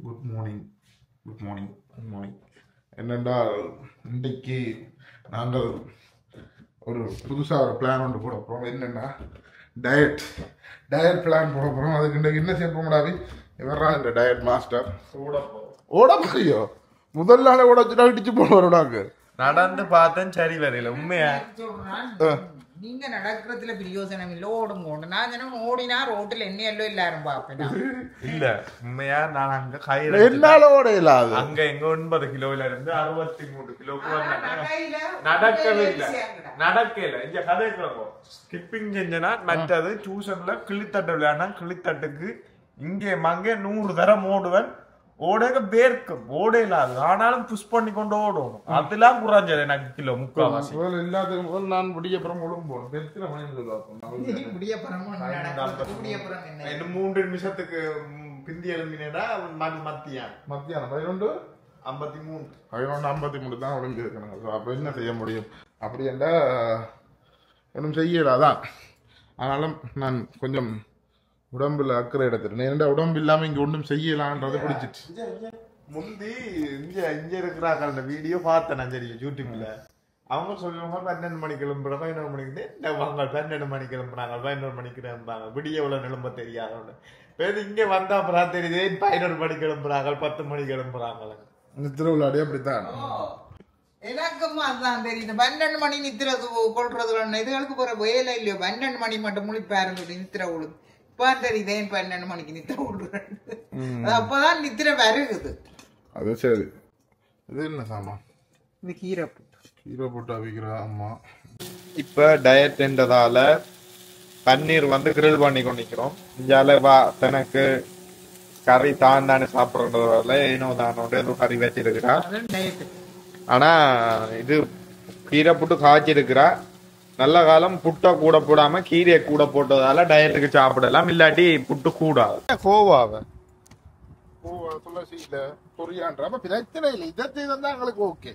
Good morning good morning good morning. என்னென்றால் இன்றைக்கு நாங்கள் ஒரு புதுசாக ஒரு பிளான் ஒன்று போட போகிறோம். என்னென்னா டயட் டயட் பிளான் போட போகிறோம். அதுக்கு இன்றைக்கு என்ன செய்ய போடாவி இவர்தான் இந்த டயட் மாஸ்டர். ஓட போறியோ முதல் நாளே ஓட வச்சுட்டா இடிச்சு போடுவாங்க. நடந்து பார்த்தேன் சரி வரையில உண்மையா நீங்க நடக்கிறதுல பிரியோசனம் இல்ல ஓடுங்க. நான் என்ன ஓடினா ரோட்டில் என்ன எல்லோ எல்லாரும் பாப்பேன். இல்ல உண்மையா நான் அங்க கையில என்னால ஓட இல்லாது அங்க எங்க 9 கிலோல இருந்து 63 கிலோக்கு நடக்கவே இல்ல நடக்கல. இங்க கதைக்கிறோம் ஸ்கிப்பிங் செஞ்சனா மற்றது டியூஷன்ல கிளித்தட்டு விளையாடினா கிளித்தட்டுக்கு இங்கே மங்கே 100 தரம் ஓடுவேன். ஓடக பேர்க்கும் ஓட இல்லாது ஆனாலும் புஷ் பண்ணி கொண்டு ஓடும். அதெல்லாம் குறைஞ்சது எனக்கு கிலோ முக்கால்வாசி எல்லாத்துக்கும் முதல் நான் விடியப்புறம் ஒழுங்கு போகணும். எத்தனை மணி இன்னும் 3 நிமிஷத்துக்கு பிந்தி எழுந்தினா மத்தியானம் 11:53 தான் ஒழுங்கு இருக்கணும். அப்ப என்ன செய்ய முடியும்? அப்படி என்றா ஒன்றும் செய்யலாதான். ஆனாலும் நான் கொஞ்சம் உடம்புல அக்கறை எடுத்துட்டேன். ஏன்னா உடம்பு இல்லாம இங்க ஒன்றும் செய்யலான்றதை பிடிச்சிட்டு முந்தி இங்க இருக்கிறாங்க. அந்த வீடியோ பார்த்தேன் சரி யூடியூப்ல. அவங்க சொல்லுவாங்க 12 மணிக்கு கிளம்புறாங்க 11 மணிக்கு 12 மணிக்கு கிளம்புறாங்க 11 மணிக்கு கிளம்புறாங்க விடிய எவ்வளவு நிலம்ப தெரியாது. இங்க வந்தா அப்புறம் தெரியுது 11 மணிக்கு கிளம்புறாங்க 10 மணிக்கு கிளம்புறாங்க. திருவிழாடியே அப்படித்தான் எனக்கும் அதுதான் தெரியுது. 12 மணி நித்திரது கொள்றது இதுகளுக்கு போற வேலை இல்லையோ 12 மணி மட்டும் முழிப்பாரு நித்திர உழுது. தெரியுது 12 மணிக்கு நித்திர விடுறேன். அப்பதான் நித்திர வருகுது. அது சரி. இது என்ன சாமான்? இது கீரை போட்டு அவிக்கிறா அம்மா. இப்ப டயட் என்றதால பன்னீர் கிரில் பண்ணி கொண்டிருக்கிறோம். இஞ்சால தனக்கு கறி தானே சாப்பிடுறதால ஏனோ கறி வச்சிருக்கிறா. ஆனா இது கீரை போட்டு காய்ச்சிருக்கிறா. நல்ல காலம் புட்டை கூட போடாம கீரையை கூட போட்டதால டயட்டுக்கு சாப்பிடலாம். இல்லாட்டி புட்டு கூடாது. கோவாவை துளசியில பொரியான்ற பிரச்சனை இல்லை. இதை செய்தான் எங்களுக்கு ஓகே.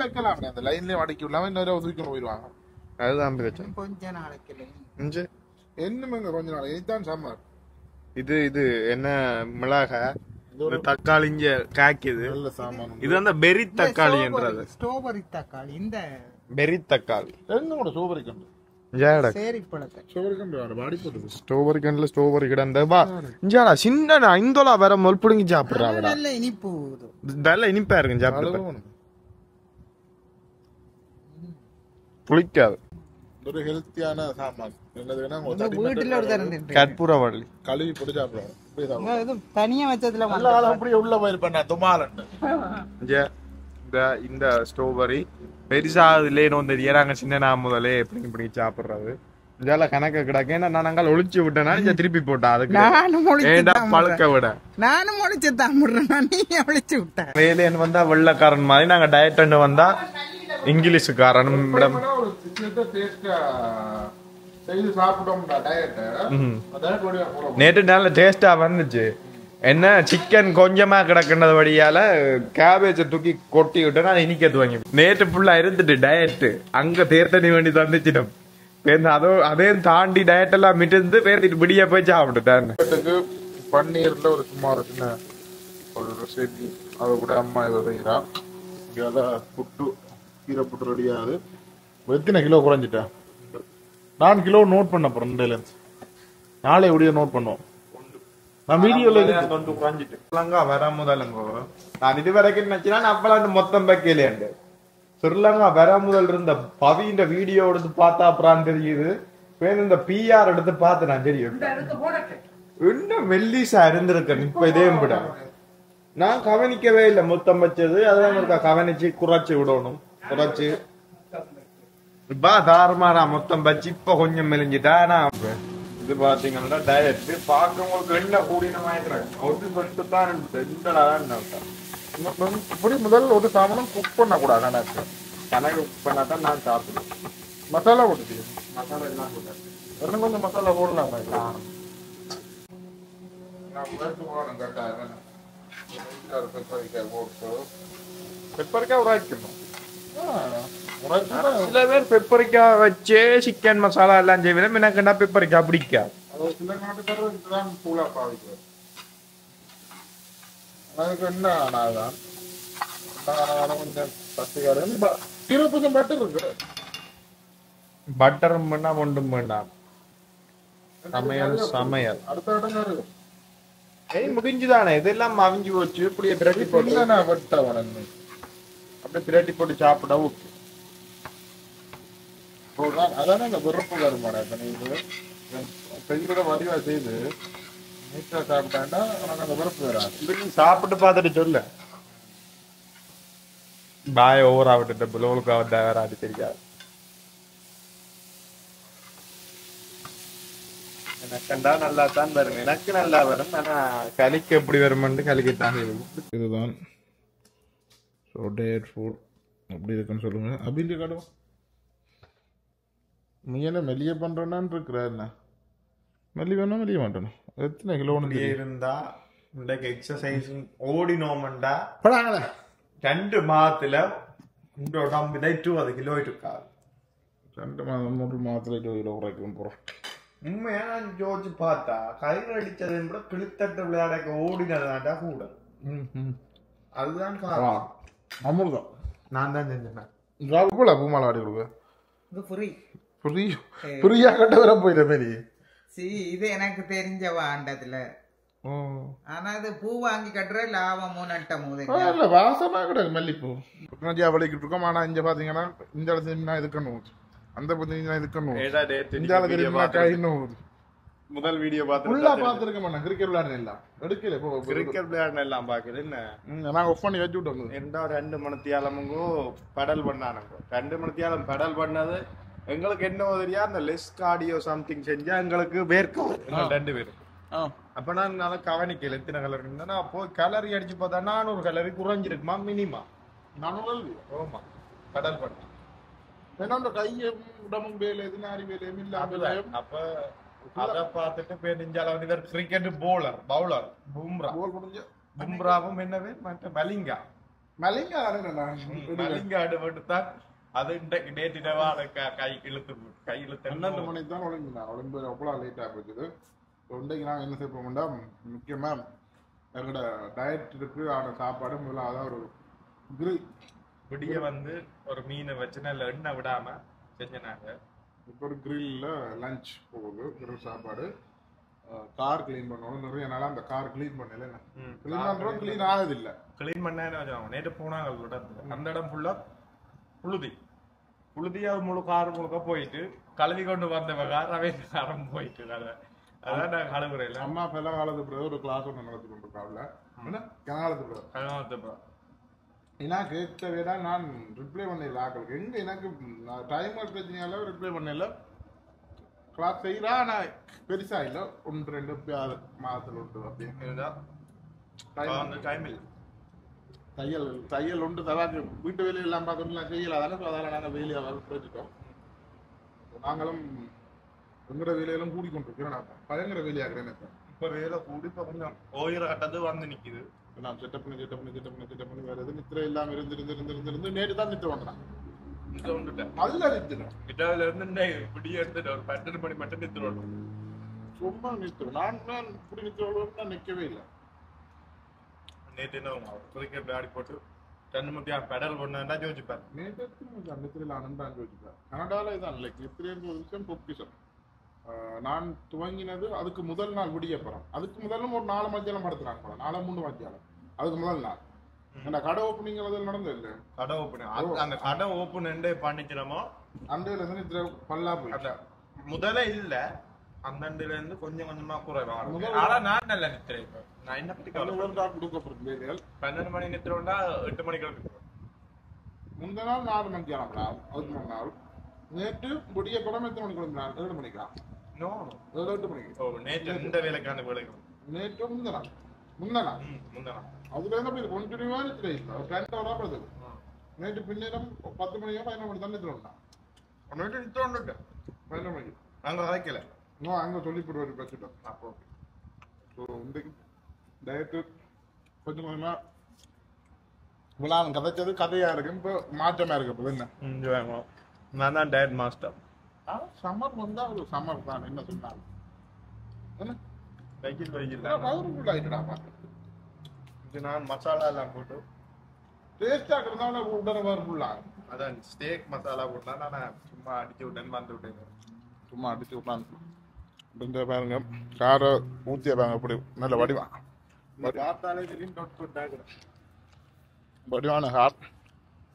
வைக்கலாம் அந்த லைன்லயும் அடக்கி விடலாம இன்னொரு ஒதுக்கி போயிடுவாங்க. அதுதான் பிரச்சனை. கொஞ்ச நாளைக்கு என்னங்க கொஞ்ச நாளைக்கு இதுதான் சம்மர். இது என்ன மிளகா தக்காளி இங்க காய்க்குது. இது வந்து பெரி தக்காளி என்றது ஸ்ட்ராபெரி தக்காளி. இந்த பெரி தக்காளி கூட ஸ்ட்ராபெரி கண்டு ஸ்ட்ராபெரி கிடந்த சின்ன ஐந்தோலா வேற மொல் புடுங்கி சாப்பிடுறாங்க. நல்ல இனிப்பா இருக்கு சாப்பிடுறது. புளிக்காது. ஒரு ஹெல்த்தியான சாமான் கற்பூரவள்ளி கழுவி போட்டு சாப்பிடுவாங்க. தனியா வச்சதுல அப்படியே உள்ள போயிருப்பேன் துமாலன். இந்த ஸ்ட்ராபெரி பெருசா இல்லைன்னு தெரியும். நாங்க சின்ன முதலே எப்படி சாப்பிடுறது இதெல்லாம் கணக்கு கிடக்கு. ஏன்னா நாங்கள் ஒழிச்சு விட்டேன்னா திருப்பி போட்டா அதுக்கு பழுக்க விட நானும் ஒழிச்சு தான் ஒழிச்சு விட்டேன். வேலையன் வந்தா வெள்ளக்காரன் மாதிரி நாங்க டயட் வந்தா இங்கிலீஷுக்காரன் நேற்று நல்ல டேஸ்டா வந்துச்சு. என்ன சிக்கன் கொஞ்சமா கிடக்குறது வழியால கேபேஜை தூக்கி கொட்டி விட்டேன்னா அது இனிக்க துவங்கி நேற்று ஃபுல்லா இருந்துட்டு டயட்டு அங்க தேர்த்தனி வேண்டி தந்துச்சிடும். அதே தாண்டி டயட் எல்லாம் மிட்டு பேர்த்திட்டு விடிய போய் சாப்பிட்டுட்டேன். பன்னீர்ல ஒரு சும்மா சின்ன ஒரு ரெசிபி அதை கூட அம்மா இதை செய்யறா. புட்டு கீரை புட்டு ரெடியாது. எத்தனை கிலோ குறைஞ்சிட்டேன்? 4 கிலோ நோட் பண்ண போறேன். நாளை விடிய நோட் பண்ணுவோம். நான் வீடியோல ஸ்ரீலங்கா வர முதலுங்க நான் இது வரைக்கும் நினைச்சேன்னா அப்பெல்லாம் மொத்தம் வைக்கலையாண்டு. ஸ்ரீலங்கா வர முதல் இருந்த பவின்ற வீடியோ எடுத்து பார்த்தா அப்புறம் தெரியுது. இந்த பிஆர் எடுத்து பார்த்து நான் தெரியும் இன்னும் மெல்லிசா இருந்திருக்கேன். இப்ப இதே விட நான் கவனிக்கவே இல்லை. மொத்தம் வச்சது அதான் கவனிச்சு குறைச்சு விடணும். குறைச்சு இப்ப தாறுமாறா மொத்தம் வச்சு இப்ப கொஞ்சம் மெலிஞ்சிட்டா. இது பாத்தீங்கன்னா டயட் பாக்குறவங்களுக்கு என்ன கூடினமாயிடுறாங்க. இப்படி முதல் ஒரு சாமானம் குக் பண்ண கூடாது. கணக்கு குக் பண்ணாதான் நான் சாப்பிடுவேன். மசாலா போட்டு மசாலா எல்லாம் போட்டேன். இன்னும் கொஞ்சம் மசாலா போடலாம். பெப்பரிக்காய் உராய்க்கணும். சில பேர் பெப்பரிக்காய் வச்சே சிக்கன் மசாலா எல்லாம் செய்வேன். எனக்கு என்ன பெப்பரிக்காய் பிடிக்காது. சில நாட்டுக்காரர் இதுதான் தூளா பாவிக்கிறது. அதுக்கு என்ன ஆனாதான் கொஞ்சம் பத்துக்காரு கொஞ்சம் பட்டர் இருக்கு பட்டரும் வேண்டாம் ஒன்றும் வேண்டாம். சமையல் அடுத்த இடங்காரு முடிஞ்சுதானே, இதெல்லாம் அவிஞ்சு போச்சு. இப்படியே பிரட்டி போட்டு வெட்ட வளர்ந்து அப்படியே பிரட்டி போட்டு சாப்பிட ஓகே. அதானே இந்த வெறுப்பு வருமானம். இப்ப நீங்க பெண்களோட வடிவா செய்து நீட்டா சாப்பிட்டாண்டா உனக்கு அந்த வெறுப்பு வராது. இது சாப்பிட்டு பார்த்துட்டு சொல்ல பாய் ஓவர் ஆகிட்டு புலவுக்கு வராது தெரியாது. எனக்குண்டா நல்லா தான் வரும், எனக்கு நல்லா வரும். ஆனா கலிக்கு எப்படி வருமென்று கலிக்கத்தான் செய்யும். இதுதான் டயட் ஃபுட் எப்படி இருக்குன்னு சொல்லுங்க. அபிலிய கடை நீ என்ன மெல்லிய பண்றேன்னு இருக்கிற என்ன மெல்லி வேணா மெல்லிய மாட்டேன். எத்தனை கிலோன்னு இருந்தா இன்றைக்கு எக்ஸசைஸ் ஓடினோம்டா படாங்களே 2 மாதத்துல இந்த உடம்பு 20 கிலோ இருக்காது. 2 மாதம் 3 மாதத்துல 20 கிலோ குறைக்கும் போறோம். உண்மையா நான் யோசிச்சு பார்த்தா கயிறு அடிச்சதை விட கிளித்தட்டு விளையாட ஓடினதாண்டா கூட. அதுதான் காரணம். அமிர்தம் நான் தான் செஞ்சேன். பூமாலை ஆடி கொடுக்க இது ஃப்ரீ புரியா கட்ட வர போயிட மாரி. இது எனக்கு தெரிஞ்ச வாண்டதுல. ஆனா அது பூ வாங்கி கட்டுற லாபமோ நட்டமோ இல்ல வாசமா கிடையாது மல்லிப்பூ. வலிக்கிட்டு இருக்கோம். ஆனா இங்க பாத்தீங்கன்னா இந்த இடத்துல இதுக்கணும் அந்த இதுக்கணும் முதல் வீடியோ பாத்துருக்க மாட்டேன். கிரிக்கெட் விளையாடுறேன் எல்லாம் எடுக்கல. கிரிக்கெட் விளையாடுன எல்லாம் பாக்குது என்ன நாங்க ஆஃப் பண்ணி வச்சு விட்டோம். 2 மணித்தியாலமுங்கோ பெடல் பண்ணானுங்க. 2 மணித்தியாலம் பெடல் பண்ணது எங்களுக்கு என்ன உதவியா அந்த லெஸ் கார்டியோ சம்திங் செஞ்சா எங்களுக்கு வேர்க்கும் 2 பேரும். அப்ப நான் அதை கவனிக்கல எத்தனை கலர் இருந்தா போய் கலரி அடிச்சு பார்த்தா 400 கலரி குறைஞ்சிருக்குமா மினிமா 400. ஆமா பெடல் பண்ண வேணா கையை உடம்பும் வேலை எது நாரி வேலையும் இல்ல. அப்ப அத பார்த்துட்டு பேர் நெஞ்சால வந்து இவர் கிரிக்கெட் பவுலர் பும்ராவும் என்னவே மற்ற மலிங்கா அடுபட்டுதான் அது நேற்றினவா கை இழுத்து 12 மணிக்கு தான் உடம்புனார். உடம்பு அவ்வளோ லேட்டா போச்சுது. இன்றைக்கு நாங்கள் என்ன செய்வோம்னா முக்கியமா எங்களோட டயட் இருக்கு. ஆன சாப்பாடு முதல்ல ஒரு கிரில் விடிய வந்து ஒரு மீனை வச்சு நல்ல எண்ணெய் விடாம செஞ்சினாங்க. இப்போ ஒரு கிரில்ல லஞ்ச் போகுது. கிரில் சாப்பாடு. கார் கிளீன் பண்ணணும். நிறைய நாளா அந்த கார் கிளீன் பண்ணல. கிளீன் பண்றோம், கிளீன் ஆகுது இல்ல. கிளீன் பண்ண நேற்று போனாங்க அந்த இடம் ஃபுல்லா புழுதியா முழு கார் முழுக்க போயிட்டு கழுவி கொண்டு வந்த கார் அவையும் போயிட்டு அதான் நான் கழுவுறேன். அம்மா அப்ப எல்லாம் காலத்து ஒரு கிளாஸ் ஒன்று நடத்தி கொண்டிருக்காப்ல. கனகாலத்து ஏன்னா கேட்கவே தான் நான் ரிப்ளை பண்ணல. ஆக்களுக்கு எங்க எனக்கு டைம் பிரச்சனையால ரிப்ளை பண்ணல. கிளாஸ் செய்யறா நான் பெருசா இல்ல 1-2 மாதத்துல உண்டு அப்படின்னு டைம் இல்லை. தையல் உண்டு தராது. வீட்டு வேலையெல்லாம் பார்க்கணும் செய்யல. அதனால நாங்கள் வேலையை வச்சுட்டோம். நாங்களும் எங்கட வேலையெல்லாம் கூடிக்கொண்டிருக்கிறோம். பயங்கர வேலையாகிறேன். இப்ப வேலை கூடி இப்ப கொஞ்சம் ஓயிர கட்டது வந்து நிக்குது. நான் செட்டப் பண்ணி வேற எதுவும் நித்திர இல்லாம இருந்து நேற்று தான் நித்திர வந்தேன். அதுல நித்திரம் இருந்து இப்படியே எடுத்துட்டு ஒரு 12 மணி மட்டும் நித்திரம் சும்மா நித்திரம். நான் இப்படி நித்திரம் நிக்கவே இல்லை. நேற்று கிரிக்கெட் விளையாடி போட்டு 2 மணித்தியா பெடல் பண்ணா யோசிப்பார். நேற்று நித்திரையில் ஆனந்தான் யோசிப்பார். கனடால இதான் லைக் நித்திரைன்ற ஒரு விஷயம் பொக்கிஷம். நான் துவங்கினது அதுக்கு முதல் நாள் விடியப்புறம். அதுக்கு முதலும் ஒரு 4 மத்தியாலம் படுத்துறாங்க. 4-3 மத்தியாலம். அதுக்கு முதல் நாள் என்ன கடை ஓப்பனிங் நடந்தது இல்லை. கடை ஓப்பனிங் அந்த கடை ஓப்பன் எண்டே பண்ணிக்கிறோமோ அந்த பல்லா போய் முதல்ல இல்ல அந்த இருந்து கொஞ்சம் கொஞ்சமா குறைவாங்க. ஆனா நான் நல்ல நித்திரை. நான் என்ன பத்தி கொடுக்கப்படுது 12 மணி நித்திரம்னா 8 மணிக்கு நித்திரம். முந்த நாள் 4 மத்தியாலம். அதுக்கு முன் நாள் நேற்று விடிய படம் எத்தனை மணிக்கு கிளம்பினார்? 7 மணிக்கா? 7-8 மணிக்கு. நேற்று இந்த வேலைக்கான வேலைக்கு நேற்று முந்தனா அதுல இருந்து கொஞ்சம் நித்திரை இல்லை. 10 hour படுது. நேற்று பின்னேரம் 10 மணியோ 11 மணி தான் நித்திரம். நேற்று நித்திரம் 11 மணிக்கு நாங்க அழைக்கல. அங்க சொல்லிவிட்டு வச்சுட்டோம். அப்போ இன்றைக்கு டயட்டு கொஞ்சம் கொஞ்சமா இவ்வளவு கதைச்சது கதையா இருக்கு. இப்போ மாற்றமா இருக்கு. என்ன நான் தான் டயட் மாஸ்டர். சம்மர் வந்தா ஒரு சம்மர் தான். என்ன சொன்னாங்க இது நான் மசாலா எல்லாம் போட்டு டேஸ்டா இருந்தாலும் உடனே வரப்புள்ளா அதான் ஸ்டேக் மசாலா போட்டா நான் சும்மா அடிச்சு விட்டேன்னு வந்து விட்டேன். சும்மா அடிச்சு விட்டான். இந்த பாருங்க காரை ஊத்திய பாருங்க அப்படி நல்ல வடிவா பார்த்தாலே தெரியும் டொட் டொட்டாக. வடிவான கார்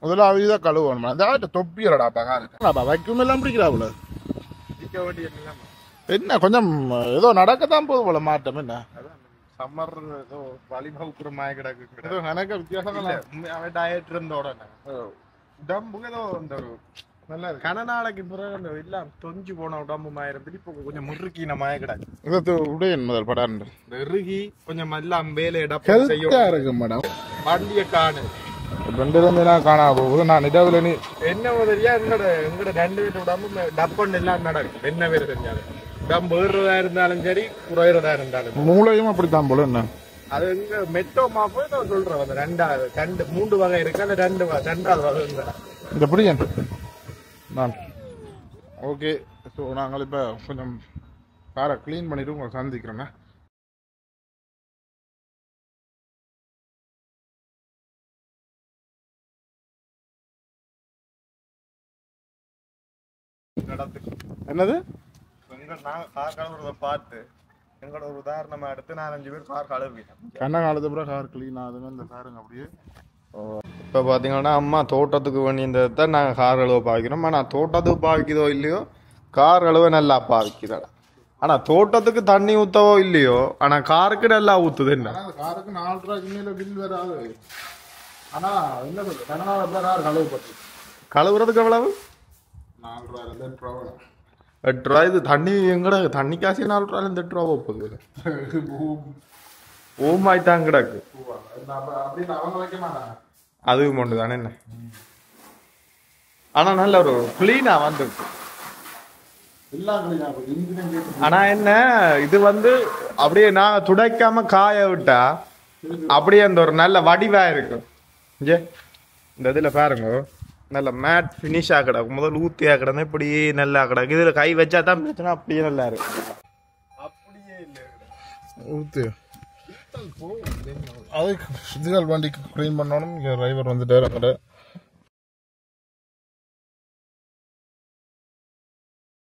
முதல்ல அவிதான் கழுவணும். அந்த தொப்பியலடாப்பா காரு வைக்கும் எல்லாம் பிடிக்கிறாப்புல. சிக்க வேண்டிய நிலைமை. என்ன கொஞ்சம் ஏதோ நடக்கத்தான் போகுது போல மாற்றம். என்ன அதான் சம்மர் ஏதோ வலிமகுக்குற மாய கிடக்கு. ஏதோ கணக்க வித்தியாசம் உண்மையாவே டயட் இருந்த உடனே உடம்பு ஏதோ இந்த நல்லா இருக்கு. கன நாளைக்கு பிறகு அந்த எல்லாம் தொஞ்சு போன உடம்பு மாயிரம் திருப்பி கொஞ்சம் முறுக்கின மாய கிடக்கு. இது உடையன் முதல் படம் நெருகி கொஞ்சம் எல்லாம் வேலை ஹெல்த்தா இருக்கு மேடம். வண்டிய காணு 2 காணா போகுது. நான் இடவுல நீ என்ன உதவியா எங்கட 2 பேர் உடம்பு டப்பன் எல்லாம் நடக்கும். என்ன பேர் தெரிஞ்சாலும் உடம்பு ஏறுறதா இருந்தாலும் சரி குறையிறதா இருந்தாலும் மூளையும் அப்படித்தான் போல. என்ன அது எங்க மெட்டோமா போய் நான் சொல்றேன். அந்த 3 வகை இருக்கு. அந்த 2வது வகை இந்த பிடியன் நான் ஓகே. ஸோ நாங்கள் இப்போ கொஞ்சம் காரை க்ளீன் பண்ணிட்டு உங்களை சந்திக்கிறேன்னா. என்னது நாங்க கார் கழுவுறத பார்த்து எங்களோட ஒரு உதாரணமா எடுத்து 4-5 பேர் கார் கழுவிட்டோம். கண்ண காலத்து பிறகு கார் க்ளீன் ஆகுதுன்னு இந்த காருங்க அப்படியே. இப்போ பார்த்தீங்கன்னா அம்மா தோட்டத்துக்கு வேண்டியதை நாங்கள் கார் கழுவ பாவிக்கிறோம். ஆனால் தோட்டத்துக்கு பாவிக்குதோ இல்லையோ கார் கழுவ நல்லா பாவிக்குதா. ஆனால் தோட்டத்துக்கு தண்ணி ஊற்றவோ இல்லையோ ஆனால் காருக்கு நல்லா ஊற்றுது. என்ன அந்த காருக்கு 4 ரூபாய்க்கு மேலே பில் வராது. ஆனால் என்ன சொல்றது கண்ணால் கார் கழுவப்பட்டு கழுவுறதுக்கு எவ்வளவு? 4 ரூபாயிலேருந்து 8 ரூபா. 8 ரூபா. இது தண்ணி எங்கட தண்ணி காசு 4 ரூபாயிலேருந்து 8 ரூபா போகுது. ஓமாய்த்தான் கிடக்கு. அப்படின்னு அவங்க வைக்க மாட்டாங்க. அதுவும் ஒன்று தானே. என்ன ஆனால் நல்ல ஒரு கிளீனா வந்துருக்கு. ஆனா என்ன இது அப்படியே நான் துடைக்காம காய விட்டா அப்படியே அந்த ஒரு நல்ல வடிவா இருக்கும். இந்த இதுல பாருங்க நல்ல மேட் பினிஷா கிடக்கும். முதல்ல ஊத்தியா கிடந்தா இப்படியே நல்லா கிடக்கு. இதுல கை வச்சா தான் பிரச்சனை. அப்படியே நல்லா இருக்கும். அப்படியே இல்லை ஊத்து அது இதுகள் வண்டிக்கு க்ளீன் பண்ணணும். இங்கே டிரைவர் வந்துட்டாரு.